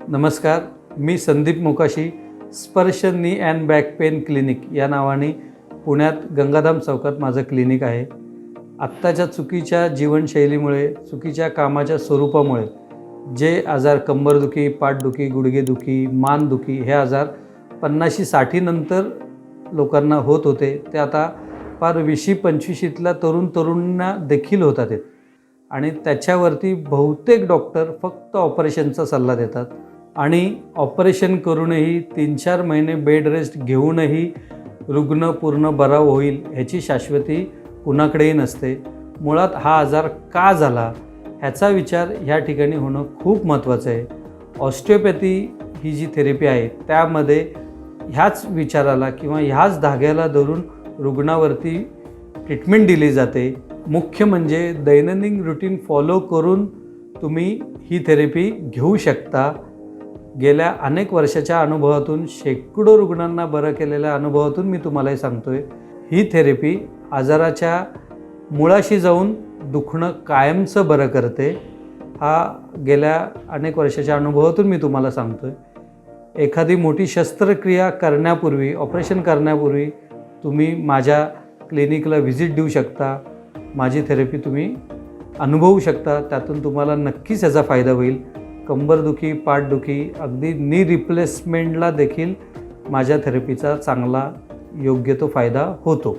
नमस्कार, मी संदीप मोकाशी. स्पर्श नी अँड बॅक पेन क्लिनिक या नावाने पुण्यात गंगाधाम चौकात माझं क्लिनिक आहे. आत्ताच्या चुकीच्या जीवनशैलीमुळे, चुकीच्या कामाच्या स्वरूपामुळे जे आजार कंबरदुखी, पाठदुखी, गुडघेदुखी, मानदुखी हे आजार 50-60 नंतर लोकांना होत होते, ते आता फार 20-25तल्या तरुणांना देखील होतात आहेत. आणि त्याच्यावरती बहुतेक डॉक्टर फक्त ऑपरेशनचा सल्ला देतात आणि ऑपरेशन करूनही 3-4 महिने बेड रेस्ट घेऊनही रुग्ण पूर्ण बरा होईल ह्याची शाश्वती कुणाकडेही नसते. मुळात हा आजार का झाला ह्याचा विचार ह्या ठिकाणी होणं खूप महत्त्वाचं आहे. ऑस्टिओपॅथी ही जी थेरपी आहे त्यामध्ये ह्याच विचाराला किंवा ह्याच धाग्याला धरून रुग्णावरती ट्रीटमेंट दिली जाते. मुख्य म्हणजे दैनंदिन रुटीन फॉलो करून तुम्ही ही थेरपी घेऊ शकता. गेल्या अनेक वर्षाच्या अनुभवातून, शेकडो रुग्णांना बरं केलेल्या अनुभवातून मी तुम्हाला हे सांगतो आहे, ही थेरपी आजाराच्या मुळाशी जाऊन दुखणं कायमचं बरं करते. हा गेल्या अनेक वर्षाच्या अनुभवातून मी तुम्हाला सांगतो आहे. एखादी मोठी शस्त्रक्रिया करण्यापूर्वी, ऑपरेशन करण्यापूर्वी तुम्ही माझ्या क्लिनिकला व्हिजिट देऊ शकता. माझी थेरपी तुम्ही अनुभवू शकता. त्यातून तुम्हाला नक्कीच याचा फायदा होईल. कंबरदुखी, पाठदुखी, अगदी नी रिप्लेसमेंटला देखील माझ्या थेरपीचा चांगला योग्य तो फायदा होतो.